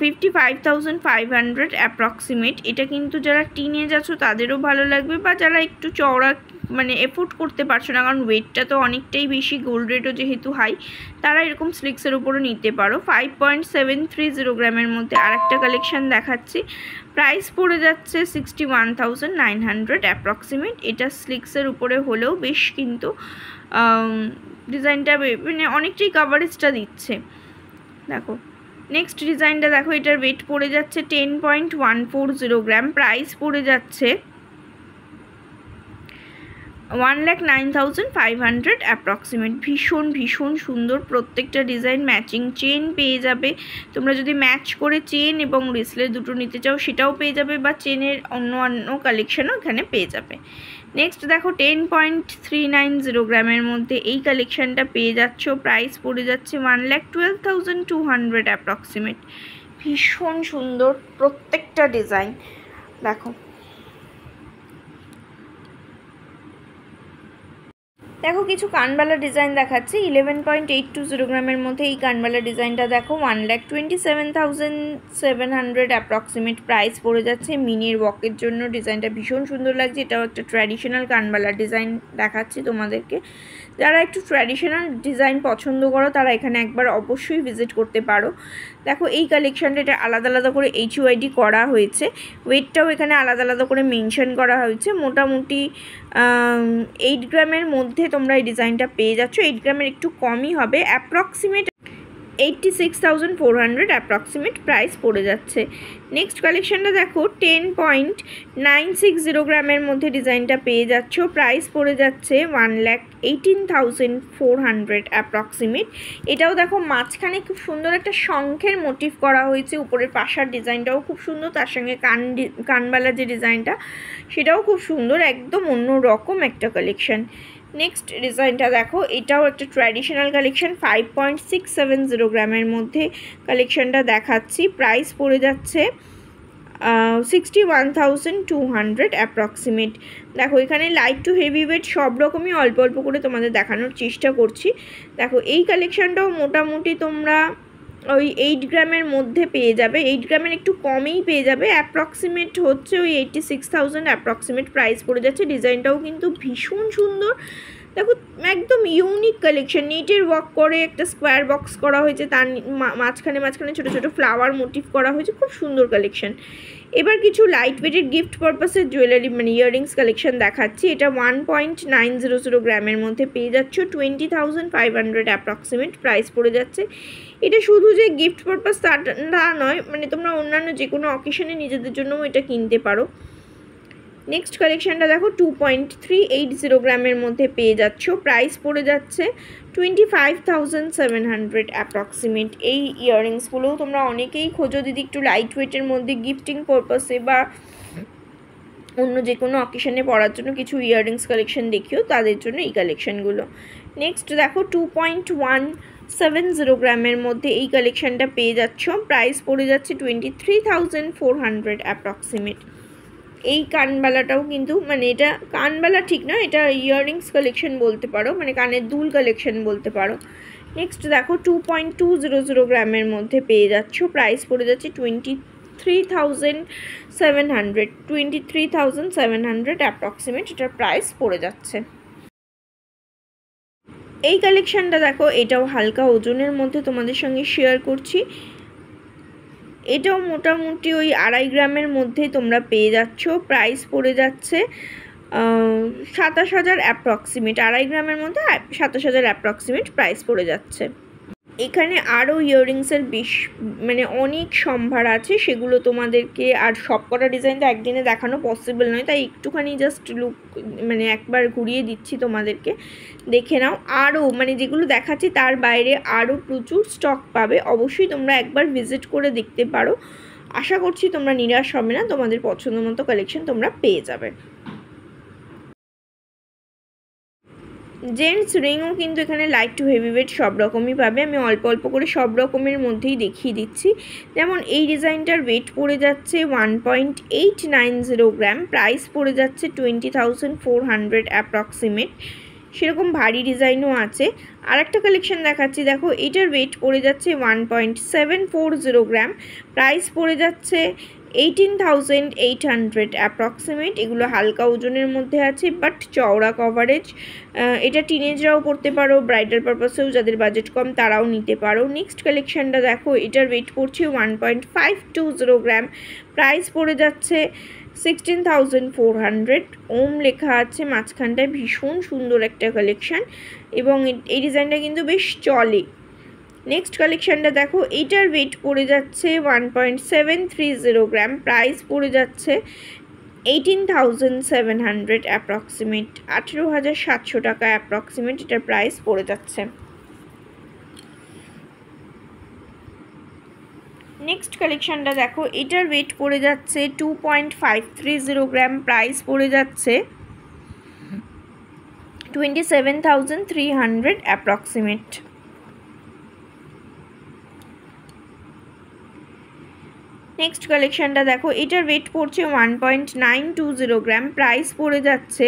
55,500 অ্যাপ্রক্সিমেট। এটা কিন্তু যারা টিনেজ আছো তাদেরও ভালো লাগবে, বা যারা একটু চওড়া মানে এফোর্ড করতে পারছো না, কারণ ওয়েটটা তো অনেকটাই বেশি, গোল্ড রেটও যেহেতু হাই, তারা এরকম স্লিক্সের উপরে নিতে পারো। 5.730 গ্রামের মধ্যে আরেকটা কালেকশন দেখাচ্ছি। প্রাইস পড়ে যাচ্ছে 61,900 অ্যাপ্রক্সিমেট। এটা স্লিক্সের উপরে হলেও বেশ কিন্তু ডিজাইনটা মানে অনেকটাই কাভারেজটা দিচ্ছে। দেখো নেক্সট ডিজাইনটা দেখো, এটার ওয়েট পড়ে যাচ্ছে 10.140 গ্রাম। প্রাইস পড়ে যাচ্ছে 1,09,500 অ্যাপ্রক্সিমেট। ভীষণ ভীষণ সুন্দর প্রত্যেকটা ডিজাইন। ম্যাচিং চেন পেয়ে যাবে তোমরা, যদি ম্যাচ করে চেন এবং রিসলেট দুটো নিতে চাও সেটাও পেয়ে যাবে, বা চেনের অন্য কালেকশনও এখানে পেয়ে যাবে। নেক্সট দেখো 10.390 গ্রামের মধ্যে এই কালেকশানটা পেয়ে যাচ্ছ। প্রাইস পড়ে যাচ্ছে 1,12,200 অ্যাপ্রক্সিমেট। ভীষণ সুন্দর প্রত্যেকটা ডিজাইন। দেখো দেখো কিছু কানবালা ডিজাইন দেখাচ্ছি। 11.820 গ্রামের মধ্যে এই কানবালা ডিজাইনটা দেখো 1,27,700 অ্যাপ্রক্সিমেট। প্রাইস পড়ে যাচ্ছে। মিনির ওয়াকের জন্য ডিজাইনটা ভীষণ সুন্দর লাগছে। এটাও একটা ট্র্যাডিশনাল কানবালা ডিজাইন দেখাচ্ছি তোমাদেরকে। যারা একটু ট্র্যাডিশনাল ডিজাইন পছন্দ করো তারা এখানে একবার অবশ্যই ভিজিট করতে পারো। দেখো এই কালেকশানটা এটা আলাদা আলাদা করে HUID করা হয়েছে, ওয়েটটাও এখানে আলাদা আলাদা করে মেনশন করা হয়েছে। মোটামুটি 8 গ্রামের মধ্যে তোমরা এই ডিজাইনটা পেয়ে যাচ্ছ। 8 গ্রামের একটু কমই হবে, অ্যাপ্রক্সিমেট 86,400 অ্যাপ্রক্সিমেট প্রাইস পড়ে যাচ্ছে। নেক্সট কালেকশানটা দেখো 10.960 গ্রামের মধ্যে ডিজাইনটা পেয়ে যাচ্ছ। প্রাইস পড়ে যাচ্ছে 1,18,400 অ্যাপ্রক্সিমেট। এটাও দেখো মাঝখানে খুব সুন্দর একটা শঙ্খের মোটিভ করা হয়েছে, উপরের পাশার ডিজাইনটাও খুব সুন্দর, তার সঙ্গে কানবালা যে ডিজাইনটা সেটাও খুব সুন্দর, একদম অন্য রকম একটা কালেকশান। নেক্সট ডিজাইনটা দেখো, এটাও একটা ট্র্যাডিশনাল কালেকশান। 5.670 গ্রামের মধ্যে কালেকশানটা দেখাচ্ছি। প্রাইস পড়ে যাচ্ছে 61,200 অ্যাপ্রক্সিমেট। দেখো এখানে লাইট টু হেভি ওয়েট সব রকমই অল্প অল্প করে তোমাদের দেখানোর চেষ্টা করছি। দেখো এই কালেকশানটাও মোটামুটি তোমরা ওই 8 গ্রামের মধ্যে পেয়ে যাবে, 8 গ্রামের একটু কমেই পেয়ে যাবে। অ্যাপ্রক্সিমেট হচ্ছে ওই 86,000 অ্যাপ্রক্সিমেট প্রাইস পড়ে যাচ্ছে। ডিজাইনটাও কিন্তু ভীষণ সুন্দর। দেখো একদম ইউনিক কালেকশন, নেটের ওয়ার্ক করে একটা স্কোয়ার বক্স করা হয়েছে, তার মাঝখানে মাঝখানে ছোটো ছোটো ফ্লাওয়ার মোটিভ করা হয়েছে, খুব সুন্দর কালেকশন। এবার কিছু লাইট ওয়েটেড গিফট পারপাসের জুয়েলারি মানে ইয়াররিংস কালেকশন দেখাচ্ছি। এটা 1.900 গ্রামের মধ্যে পেয়ে যাচ্ছ। 20,500 অ্যাপ্রক্সিমেট প্রাইস পড়ে যাচ্ছে। এটা শুধু যে গিফট পারপাস তা নয়, মানে তোমরা অন্যান্য যে কোনো অকেশনে নিজেদের জন্যও এটা কিনতে পারো। নেক্সট কালেকশানটা দেখো 2.380 গ্রামের মধ্যে পেয়ে যাচ্ছ। প্রাইস পড়ে যাচ্ছে 25,700 অ্যাপ্রক্সিমেট। এই ইয়াররিংসগুলোও তোমরা অনেকেই খোঁজো দিদি একটু লাইট ওয়েটের মধ্যে গিফটিং পারপাসে বা অন্য যে কোনো অকেশনে পরার জন্য কিছু ইয়াররিংস কালেকশন দেখিও, তাদের জন্য এই কালেকশানগুলো। নেক্সট দেখো 2.170 গ্রামের মধ্যে এই কালেকশানটা পেয়ে যাচ্ছ। প্রাইস পড়ে যাচ্ছে 23,400 অ্যাপ্রক্সিমেট। এই কানবালাটাও কিন্তু মানে এটা কানবালা ঠিক না, এটা ইয়াররিংস কালেকশন বলতে পারো, মানে কানের দুল কালেকশন বলতে পারো। নেক্সট দেখো 2.200 গ্রামের মধ্যে পেয়ে যাচ্ছ। প্রাইস পড়ে যাচ্ছে 23,700 অ্যাপ্রক্সিমেট এটার প্রাইস পড়ে যাচ্ছে। এই কালেকশানটা দেখো, এটাও হালকা ওজনের মধ্যে তোমাদের সঙ্গে শেয়ার করছি। এটাও মোটামুটি ওই 2.5 গ্রামের মধ্যেই তোমরা পেয়ে যাচ্ছ। প্রাইস পড়ে যাচ্ছে 27,000 অ্যাপ্রক্সিমেট। 2.5 গ্রামের মধ্যে 27,000 অ্যাপ্রক্সিমেট প্রাইস পড়ে যাচ্ছে। এখানে আরও ইয়াররিংসের মানে অনেক সম্ভার আছে, সেগুলো তোমাদেরকে আর সব কটা ডিজাইন তো একদিনে দেখানো পসিবল নয়, তাই একটুখানি জাস্ট লুক মানে একবার ঘুরিয়ে দিচ্ছি তোমাদেরকে, দেখে নাও। আরও মানে যেগুলো দেখাচ্ছি তার বাইরে আরও প্রচুর স্টক পাবে, অবশ্যই তোমরা একবার ভিজিট করে দেখতে পারো। আশা করছি তোমরা নিরাশ হবে না, তোমাদের পছন্দ মতো কালেকশন তোমরা পেয়ে যাবে। জেন্টস রিংও কিন্তু এখানে লাইট টু হেভি ওয়েট সব রকমই পাবে। আমি অল্প অল্প করে সব রকমের মধ্যেই দেখিয়ে দিচ্ছি। যেমন এই ডিজাইনটার ওয়েট পড়ে যাচ্ছে 1.890 গ্রাম, প্রাইস পড়ে যাচ্ছে 20,400 অ্যাপ্রক্সিমেট। সেরকম ভারী ডিজাইনও আছে। আর একটা কালেকশন দেখাচ্ছি, দেখো এটার ওয়েট পড়ে যাচ্ছে 1.740 গ্রাম, প্রাইস পড়ে যাচ্ছে 18,800 অ্যাপ্রক্সিমেট। এগুলো হালকা ওজনের মধ্যে আছে বাট চওড়া কভারেজ। এটা টিনেজরাও পরতে পারো, ব্রাইডাল পারপাসেও যাদের বাজেট কম তারাও নিতে পারো। নেক্সট কালেকশানটা দেখো, এটার ওয়েট পড়ছে 1.520 গ্রাম, প্রাইস পড়ে যাচ্ছে 16,400। ওম লেখা আছে মাঝখানটায়, ভীষণ সুন্দর একটা কালেকশান এবং এই ডিজাইনটা কিন্তু বেশ চলে। নেক্সট কালেকশানটা দেখো, এইটার ওয়েট পড়ে যাচ্ছে 1.730 গ্রাম, প্রাইস পড়ে যাচ্ছে 18,700 অ্যাপ্রক্সিমেট, 18,700 টাকা অ্যাপ্রক্সিমেট এটার প্রাইস পড়ে যাচ্ছে। নেক্সট কালেকশানটা দেখো, এটার ওয়েট পড়ে যাচ্ছে 2.530 গ্রাম, প্রাইস পড়ে যাচ্ছে 27,300 অ্যাপ্রক্সিমেট। নেক্সট কালেকশানটা দেখো, এটার ওয়েট পড়ছে 1.920 গ্রাম, প্রাইস পড়ে যাচ্ছে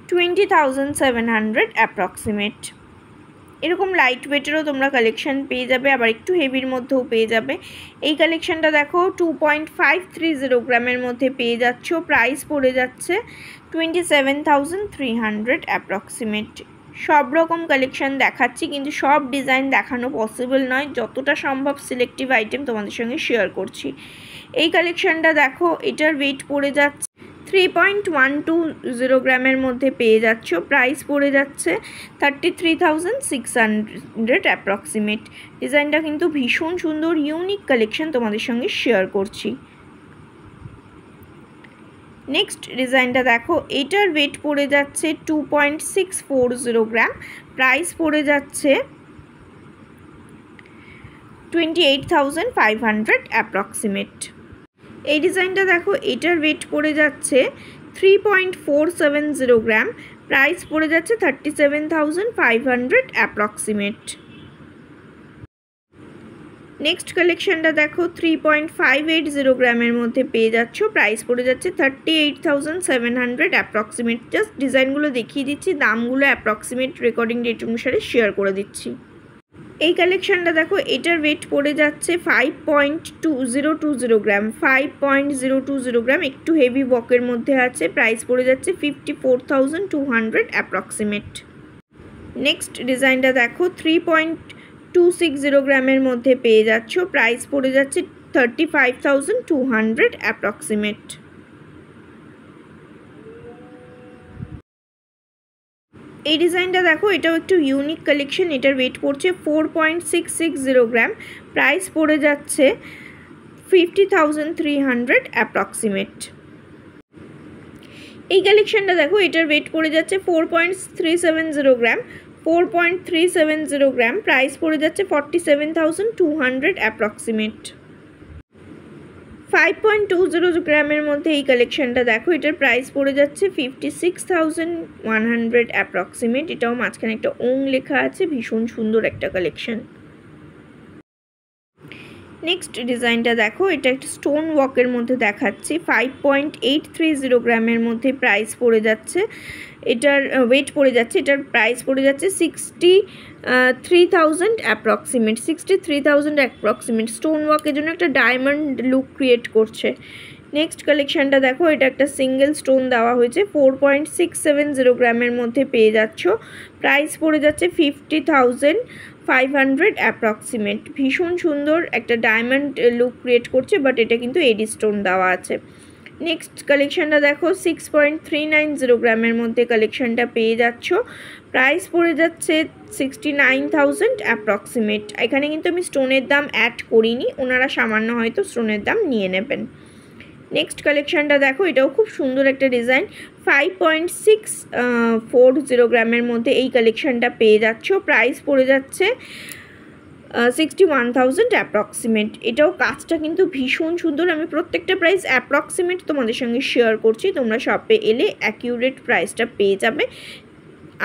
20,700 অ্যাপ্রক্সিমেট। এরকম লাইট ওয়েটেরও তোমরা কালেকশান পেয়ে যাবে, আবার একটু হেভির মধ্যেও পেয়ে যাবে। এই কালেকশানটা দেখো 2.530 গ্রামের মধ্যে পেয়ে যাচ্ছ, প্রাইস পড়ে যাচ্ছে 27,300 অ্যাপ্রক্সিমেট। সব রকম কালেকশান দেখাচ্ছি কিন্তু সব ডিজাইন দেখানো পসিবল নয়, যতটা সম্ভব সিলেক্টিভ আইটেম তোমাদের সঙ্গে শেয়ার করছি। এই কালেকশানটা দেখো, এটার ওয়েট পড়ে যাচ্ছে 3.120 গ্রামের মধ্যে পেয়ে যাচ্ছ, প্রাইস পড়ে যাচ্ছে 33,600 অ্যাপ্রক্সিমেট। ডিজাইনটা কিন্তু ভীষণ সুন্দর, ইউনিক কালেকশান তোমাদের সঙ্গে শেয়ার করছি। নেক্সট ডিজাইনটা দেখো, এটার ওয়েট পড়ে যাচ্ছে 2.640 গ্রাম, প্রাইস পড়ে যাচ্ছে 28,500 অ্যাপ্রক্সিমেট। এই ডিজাইনটা দেখো, এটার ওয়েট পড়ে যাচ্ছে 3.470 গ্রাম, প্রাইস পড়ে যাচ্ছে 37,500 অ্যাপ্রক্সিমেট। নেক্সট কালেকশানটা দেখো, 3.580 গ্রামের মধ্যে পেয়ে যাচ্ছ, প্রাইস পড়ে যাচ্ছে 38,700 অ্যাপ্রক্সিমেট। জাস্ট ডিজাইনগুলো দেখিয়ে দিচ্ছি, দামগুলো অ্যাপ্রক্সিমেট রেকর্ডিং ডেট অনুসারে শেয়ার করে দিচ্ছি। এই কালেকশানটা দেখো, এটার ওয়েট পড়ে যাচ্ছে 5.2020 গ্রাম, 5.020 গ্রাম, একটু হেভি ওয়ার্কের মধ্যে আছে, প্রাইস পড়ে যাচ্ছে 54,200 অ্যাপ্রক্সিমেট। নেক্সট ডিজাইনটা দেখো, 3.260 গ্রামের মধ্যে পেয়ে যাচ্ছ, প্রাইস পড়ে যাচ্ছে 35,200 অ্যাপ্রক্সিমেট। এই ডিজাইনটা দেখো, এটাও একটু ইউনিক কালেকশন। এটার ওয়েট পড়ছে 4.660 গ্রাম, প্রাইস পড়ে যাচ্ছে 50,300 অ্যাপ্রক্সিমেট। এই কালেকশনটা দেখো, এটার ওয়েট পড়ে যাচ্ছে 4.370 গ্রাম, 4.370 গ্রাম, প্রাইস পড়ে যাচ্ছে 47,200 অ্যাপ্রক্সিমেট। 5.20 গ্রামের মধ্যে এই কালেকশনটা দেখো, এটার প্রাইস পড়ে যাচ্ছে 56,100 অ্যাপ্রক্সিমেট। এটাও মাঝখানে একটা ওং লেখা আছে, ভীষণ সুন্দর একটা কালেকশন। নেক্সট ডিজাইনটা দেখো, এটা একটা স্টোন ওয়ার্কের মধ্যে দেখাচ্ছি, 5.830 গ্রামের মধ্যে প্রাইস পড়ে যাচ্ছে, এটার ওয়েট পড়ে যাচ্ছে, এটার প্রাইস পড়ে যাচ্ছে 63,000 অ্যাপ্রক্সিমেট, 63,000 অ্যাপ্রক্সিমেট। স্টোন ওয়ার্কের জন্য একটা ডায়মন্ড লুক ক্রিয়েট করছে। নেক্সট কালেকশানটা দেখো, এটা একটা সিঙ্গেল স্টোন দেওয়া হয়েছে, 4.670 গ্রামের মধ্যে পেয়ে যাচ্ছ, প্রাইস পড়ে যাচ্ছে 50,500 অ্যাপ্রক্সিমেট। ভীষণ সুন্দর একটা ডায়মন্ড লুক ক্রিয়েট করছে, বাট এটা কিন্তু এডি স্টোন দেওয়া আছে। নেক্সট কালেকশানটা দেখো, 6.390 গ্রামের মধ্যে কালেকশানটা পেয়ে যাচ্ছ, প্রাইস পড়ে যাচ্ছে 69,000 অ্যাপ্রক্সিমেট। এখানে কিন্তু আমি স্টোনের দাম অ্যাড করিনি, ওনারা সামান্য হয়তো স্টোনের দাম নিয়ে নেবেন। নেক্সট কালেকশানটা দেখো, এটাও খুব সুন্দর একটা ডিজাইন, 5.640 গ্রামের মধ্যে এই কালেকশানটা পেয়ে যাচ্ছ, প্রাইস পড়ে যাচ্ছে 61,000 অ্যাপ্রক্সিমেট। এটাও কাজটা কিন্তু ভীষণ সুন্দর। আমি প্রত্যেকটা প্রাইস অ্যাপ্রক্সিমেট তোমাদের সঙ্গে শেয়ার করছি, তোমরা শপে এলে অ্যাকিউরেট প্রাইসটা পেয়ে যাবে।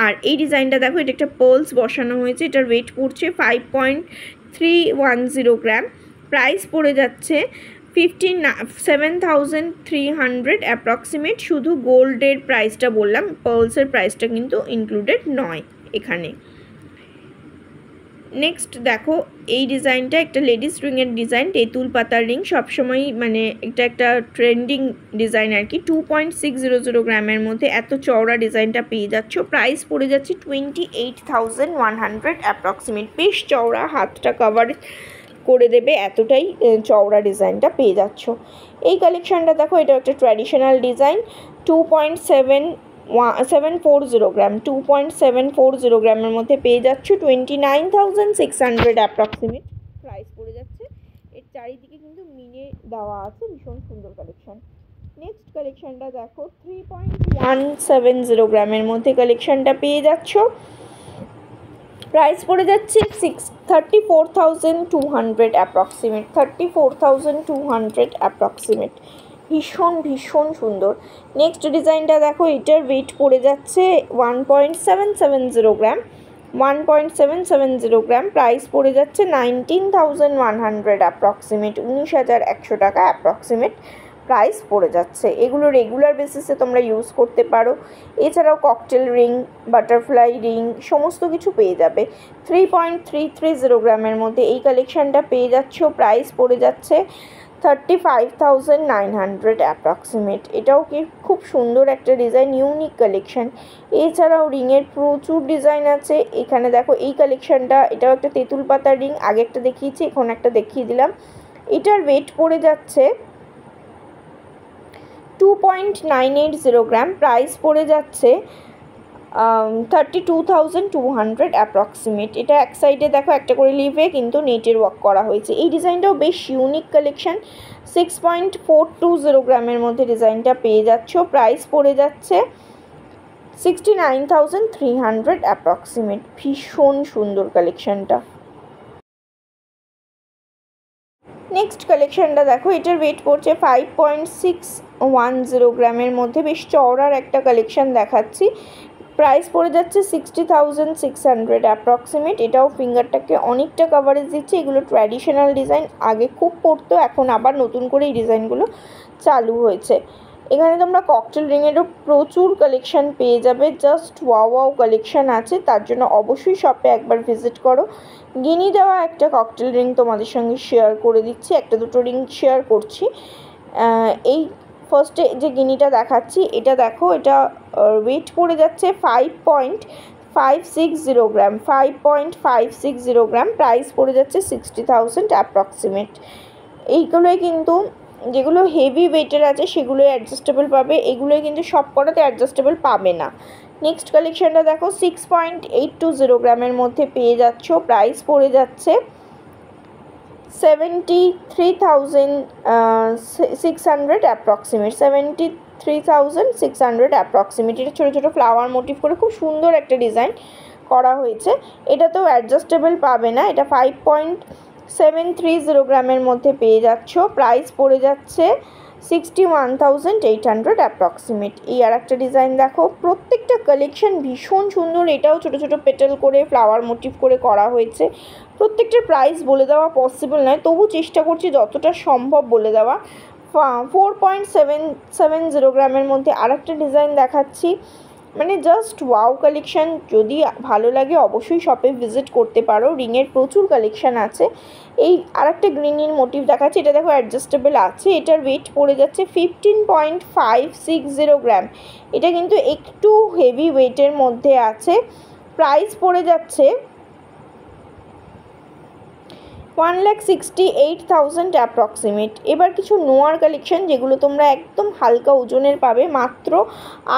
আর এই ডিজাইনটা দেখো, এটা একটা পার্লস বসানো হয়েছে, এটার ওয়েট পড়ছে 5.310 গ্রাম। প্রাইস পড়ে যাচ্ছে 7,300 অ্যাপ্রক্সিমেট। শুধু গোল্ডের প্রাইসটা বললাম, পার্লসের প্রাইসটা কিন্তু ইনক্লুডেড নয় এখানে। নেক্সট দেখো, এই ডিজাইনটা একটা লেডিস রিংয়ের ডিজাইন, তেঁতুল পাতার রিং, সবসময় মানে এটা একটা ট্রেন্ডিং ডিজাইন আর কি। 2.600 গ্রামের মধ্যে এত চওড়া ডিজাইনটা পেয়ে যাচ্ছ। প্রাইস পড়ে যাচ্ছে 28,100 অ্যাপ্রক্সিমেট। বেশ চওড়া, হাতটা কভার করে দেবে এতটাই চওড়া ডিজাইনটা পেয়ে যাচ্ছ। এই কালেকশানটা দেখো, এটা একটা ট্র্যাডিশনাল ডিজাইন, 2.740 গ্রাম, 2.740 গ্রামের মধ্যে পেয়ে যাচ্ছ। 29,600 অ্যাপ্রক্সিমেট প্রাইস পড়ে যাচ্ছে। এর চারিদিকে কিন্তু মিনে দেওয়া আছে, ভীষণ সুন্দর কালেকশান। নেক্সট কালেকশানটা দেখো, 3.170 গ্রামের মধ্যে কালেকশানটা পেয়ে যাচ্ছ। প্রাইস পড়ে যাচ্ছে 34,200 অ্যাপ্রক্সিমেট, 34,200 অ্যাপ্রক্সিমেট। ভীষণ সুন্দর। নেক্সট ডিজাইনটা দেখো, এটার ওয়েট পড়ে যাচ্ছে 1.770 গ্রাম, 1.770 গ্রাম। প্রাইস পড়ে যাচ্ছে 19,100 অ্যাপ্রক্সিমেট, 19,100 টাকা অ্যাপ্রক্সিমেট প্রাইস পড়ে যাচ্ছে। এগুলো রেগুলার বেসিসে তোমরা ইউজ করতে পারো। এছাড়াও ককটেল রিং, বাটারফ্লাই রিং সমস্ত কিছু পেয়ে যাবে। 3.330 গ্রামের মধ্যে এই কালেকশানটা পেয়ে যাচ্ছ। প্রাইস পড়ে যাচ্ছে 35,900 অ্যাপ্রক্সিমেট। এটাও কি খুব সুন্দর একটা ডিজাইন, ইউনিক কালেকশান। এছাড়াও রিংয়ের প্রচুর ডিজাইন আছে। এখানে দেখো, এই কালেকশানটা, এটাও একটা তেঁতুল পাতার রিং, আগে একটা দেখিয়েছি, এখন একটা দেখিয়ে দিলাম। এটার ওয়েট পড়ে যাচ্ছে 2.980 গ্রাম। প্রাইস পড়ে যাচ্ছে 32,200 অ্যাপ্রক্সিমেট। এটা এক সাইডে দেখো একটা করে লিভে কিন্তু নেটের ওয়ার্ক করা হয়েছে। এই ডিজাইনটাও বেশ ইউনিক কালেকশান। 6.420 গ্রামের মধ্যে ডিজাইনটা পেয়ে যাচ্ছ। প্রাইস পড়ে যাচ্ছে 69,300 অ্যাপ্রক্সিমেট। ভীষণ সুন্দর কালেকশানটা। নেক্সট কালেকশানটা দেখো, এটার ওয়েট পড়ছে 5.610 গ্রামের মধ্যে, বেশ চওড়ার একটা কালেকশান দেখাচ্ছি। প্রাইস পড়ে যাচ্ছে 60,600 অ্যাপ্রক্সিমেট। এটাও ফিঙ্গারটাকে অনেকটা কভারেজ দিচ্ছে। এগুলো ট্র্যাডিশনাল ডিজাইন, আগে খুব পড়তো, এখন আবার নতুন করে এই ডিজাইনগুলো চালু হয়েছে। এখানে তোমরা ককটেল রিংয়েরও প্রচুর কালেকশান পেয়ে যাবে, জাস্ট ওয়াও কালেকশান আছে। তার জন্য অবশ্যই শপে একবার ভিজিট করো। গিনি দেওয়া একটা ককটেল রিং তোমাদের সঙ্গে শেয়ার করে দিচ্ছি, একটা দুটো রিং শেয়ার করছি। এই ফার্স্টে যে গিনিটা দেখাচ্ছি, এটা দেখো, এটা ওয়েট পড়ে যাচ্ছে 5.560 গ্রাম, 5.560 গ্রাম। প্রাইস পড়ে যাচ্ছে 60,000 অ্যাপ্রক্সিমেট। এইগুলোই কিন্তু, যেগুলো হেভি ওয়েটের আছে সেগুলোই অ্যাডজাস্টেবল পাবে, এগুলোই কিন্তু সব কটাতে অ্যাডজাস্টেবল পাবে না। নেক্সট কালেকশানটা দেখো, 6.820 গ্রামের মধ্যে পেয়ে যাচ্ছ। প্রাইস পড়ে যাচ্ছে 73,600 অ্যাপ্রক্সিমেট, 73,600 অ্যাপ্রক্সিমেট। এটা ছোটো ছোটো ফ্লাওয়ার মোটিভ করে খুব সুন্দর একটা ডিজাইন করা হয়েছে। এটা তো অ্যাডজাস্টেবল পাবে না। এটা 5.730 গ্রামের মধ্যে পেয়ে যাচ্ছ। প্রাইস পড়ে যাচ্ছে 61,800 অ্যাপ্রক্সিমেট। এই আর একটা ডিজাইন দেখো, প্রত্যেকটা কালেকশন ভীষণ সুন্দর। এটাও ছোটো ছোটো পেটাল করে ফ্লাওয়ার মোটিভ করে করা হয়েছে। প্রত্যেকটার প্রাইস বলে দেওয়া পসিবল নয়, তবু চেষ্টা করছি যতটা সম্ভব বলে দেওয়া। 4.770 গ্রামের মধ্যে আর একটা ডিজাইন দেখাচ্ছি, মানে জাস্ট ওয়াও কালেকশান। যদি ভালো লাগে অবশ্যই শপে ভিজিট করতে পারো, রিংয়ের প্রচুর কালেকশান আছে। এই আরেকটা গ্রিনের মোটিভ দেখাচ্ছি, এটা দেখো অ্যাডজাস্টেবল আছে। এটার ওয়েট পড়ে যাচ্ছে 15.560 গ্রাম। এটা কিন্তু একটু হেভি ওয়েটের মধ্যে আছে। প্রাইস পড়ে যাচ্ছে 1,68,000 অ্যাপ্রক্সিমেট। এবার কিছু নোয়ার কালেকশন, যেগুলো তোমরা একদম হালকা ওজনের পাবে, মাত্র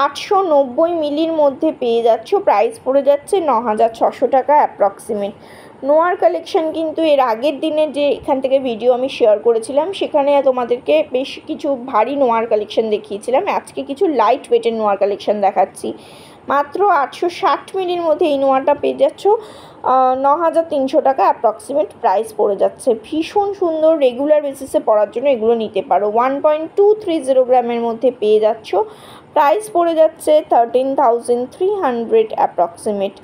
890 মিলির মধ্যে পেয়ে যাচ্ছ। প্রাইস পড়ে যাচ্ছে 9,600 টাকা অ্যাপ্রক্সিমেট। নোয়ার কালেকশন কিন্তু এর আগের দিনে যে এখান থেকে ভিডিও আমি শেয়ার করেছিলাম, সেখানে তোমাদেরকে বেশ কিছু ভারী নোয়ার কালেকশন দেখিয়েছিলাম। আজকে কিছু লাইট ওয়েটের নোয়ার কালেকশন দেখাচ্ছি। মাত্র 860 মিলির মধ্যে এই নোয়াটা পেয়ে যাচ্ছ, 9,300 টাকা অ্যাপ্রক্সিমেট প্রাইস পড়ে যাচ্ছে। ভীষণ সুন্দর, রেগুলার বেসিসে পরার জন্য এগুলো নিতে পারো। 1.230 গ্রামের মধ্যে পেয়ে যাচ্ছ। প্রাইস পড়ে যাচ্ছে 13,300 অ্যাপ্রক্সিমেট।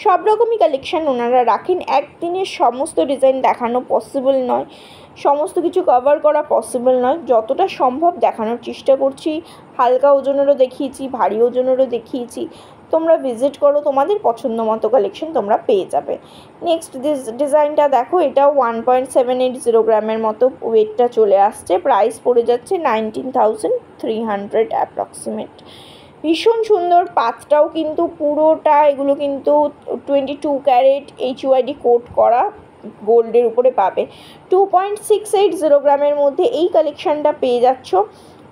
সব রকমই কালেকশান ওনারা রাখেন, একদিনে সমস্ত ডিজাইন দেখানো পসিবল নয়, সমস্ত কিছু কভার করা পসিবল নয়, যতটা সম্ভব দেখানোর চেষ্টা করছি। হালকা ওজনেরও দেখিয়েছি, ভারী ওজনেরও দেখিয়েছি। তোমরা ভিজিট করো, তোমাদের পছন্দ মতো কালেকশন তোমরা পেয়ে যাবে। নেক্সট ডিজাইনটা দেখো, এটাও 1.780 গ্রামের মতো ওয়েটটা চলে আসছে। প্রাইস পড়ে যাচ্ছে 19,300 অ্যাপ্রক্সিমেট। ভীষণ সুন্দর, পাতটাও কিন্তু পুরোটা, এগুলো কিন্তু 22 ক্যারেট HUID কোট করা গোল্ডের উপরে পাবে। 2.680 গ্রামের মধ্যে এই কালেকশানটা পেয়ে যাচ্ছ।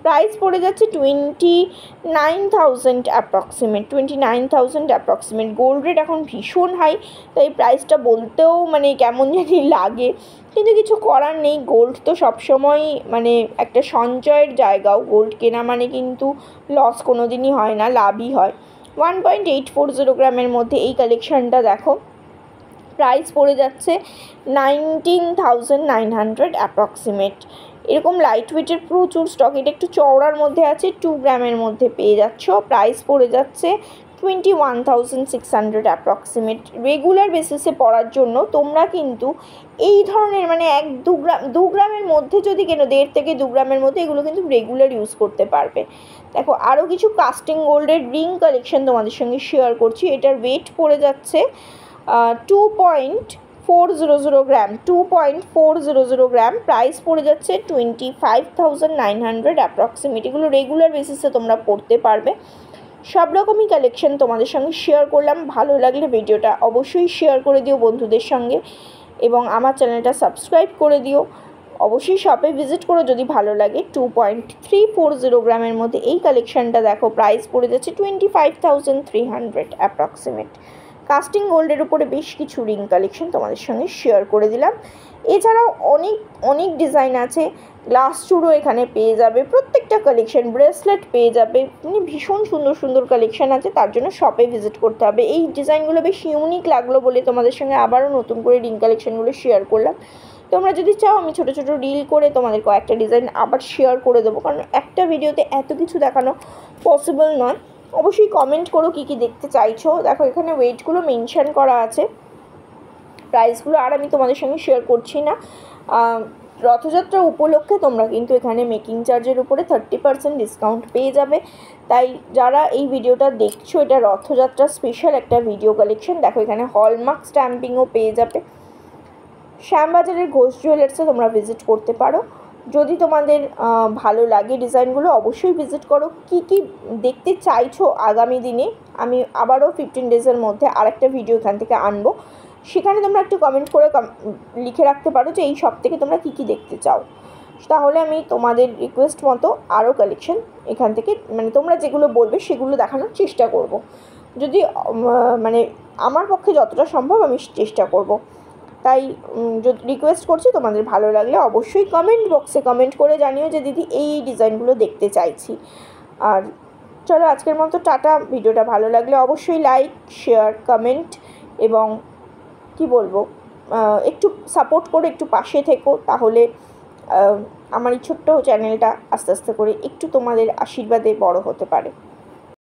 প্রাইস পড়ে যাচ্ছে 29,000 অ্যাপ্রক্সিমেট, 29,000 অ্যাপ্রক্সিমেট। গোল্ড রেট এখন ভীষণ হাই, তাই প্রাইসটা বলতেও মানে কেমন জানি লাগে, কিন্তু কিছু করার নেই। গোল্ড তো সবসময় মানে একটা সঞ্চয়ের জায়গাও, গোল্ড কেনা মানে কিন্তু লস কোনো দিনই হয় না, লাভই হয়। 1.840 গ্রামের মধ্যে এই কালেকশানটা দেখো, প্রাইস পড়ে যাচ্ছে 19,900 অ্যাপ্রক্সিমেট। এরকম লাইট ওয়েটের প্রচুর স্টক, এটা একটু চওড়ার মধ্যে আছে, 2 গ্রামের মধ্যে পেয়ে যাচ্ছ। প্রাইস পড়ে যাচ্ছে 21,600 অ্যাপ্রক্সিমেট। রেগুলার বেসিসে পড়ার জন্য তোমরা কিন্তু এই ধরনের মানে 2 গ্রামের মধ্যে যদি কেনো, 1.5 থেকে 2 গ্রামের মধ্যে, এগুলো কিন্তু রেগুলার ইউজ করতে পারবে। দেখো আরও কিছু কাস্টিং গোল্ডের রিং কালেকশন তোমাদের সঙ্গে শেয়ার করছি। এটার ওয়েট পড়ে যাচ্ছে 2.400 গ্রাম, 2.400 গ্রাম। প্রাইস পড়ে যাচ্ছে 25,900 অ্যাপ্রক্সিমেট। এগুলো রেগুলার বেসিসে তোমরা পড়তে পারবে। সব রকমই কালেকশন তোমাদের সঙ্গে শেয়ার করলাম। ভালো লাগলে ভিডিওটা অবশ্যই শেয়ার করে দিও বন্ধুদের সঙ্গে, এবং আমার চ্যানেলটা সাবস্ক্রাইব করে দিও। অবশ্যই শপে ভিজিট করো যদি ভালো লাগে। 2.340 গ্রামের মধ্যে এই কালেকশানটা দেখো, প্রাইস পড়ে যাচ্ছে 25,300 অ্যাপ্রক্সিমেট। কাস্টিং গোল্ডের উপরে বেশ কিছু রিং কালেকশন তোমাদের সঙ্গে শেয়ার করে দিলাম। এছাড়াও অনেক ডিজাইন আছে, গ্লাস চুড়ো এখানে পেয়ে যাবে, প্রত্যেকটা কালেকশন, ব্রেসলেট পেয়ে যাবে, মানে ভীষণ সুন্দর সুন্দর কালেকশন আছে। তার জন্য শপে ভিজিট করতে হবে। এই ডিজাইনগুলো বেশ ইউনিক লাগলো বলে তোমাদের সঙ্গে আবারও নতুন করে রিং কালেকশনগুলো শেয়ার করলাম। তোমরা যদি চাও আমি ছোটো ছোটো রিল করে তোমাদের কয়েকটা ডিজাইন আবার শেয়ার করে দেবো, কারণ একটা ভিডিওতে এত কিছু দেখানো পসিবল নয়। অবশ্যই কমেন্ট করো কী কী দেখতে চাইছো। দেখো এখানে ওয়েটগুলো মেনশন করা আছে, প্রাইসগুলো আর আমি তোমাদের সঙ্গে শেয়ার করছি না। রথযাত্রা উপলক্ষে তোমরা কিন্তু এখানে মেকিং চার্জের উপরে 30% ডিসকাউন্ট পেয়ে যাবে। তাই যারা এই ভিডিওটা দেখছো, এটা রথযাত্রা স্পেশাল একটা ভিডিও কালেকশন। দেখো এখানে হলমার্ক স্ট্যাম্পিংও পেয়ে যাবে। শ্যামবাজারের ঘোষ জুয়েলার্সে তোমরা ভিজিট করতে পারো। যদি তোমাদের ভালো লাগে ডিজাইনগুলো, অবশ্যই ভিজিট করো। কি কি দেখতে চাইছো আগামী দিনে, আমি আবারও 15 ডেজের মধ্যে আরেকটা ভিডিও এখান থেকে আনবো। সেখানে তোমরা একটু কমেন্ট করে লিখে রাখতে পারো যে এই সব থেকে তোমরা কী কী দেখতে চাও। তাহলে আমি তোমাদের রিকোয়েস্ট মতো আরও কালেকশন এখান থেকে মানে তোমরা যেগুলো বলবে সেগুলো দেখানোর চেষ্টা করব। যদি মানে আমার পক্ষে যতটা সম্ভব আমি চেষ্টা করব। তাই রিকোয়েস্ট করছি, তোমাদের ভালো লাগলে অবশ্যই কমেন্ট বক্সে কমেন্ট করে জানিও যে দিদি এই ডিজাইনগুলো দেখতে চাইছি। আর চলো আজকের মতো টাটা। ভিডিওটা ভালো লাগলে অবশ্যই লাইক, শেয়ার, কমেন্ট এবং কি বলবো, একটু সাপোর্ট করে একটু পাশে থেকো, তাহলে আমার এই ছোট্ট চ্যানেলটা আস্তে আস্তে করে একটু তোমাদের আশীর্বাদে বড় হতে পারে।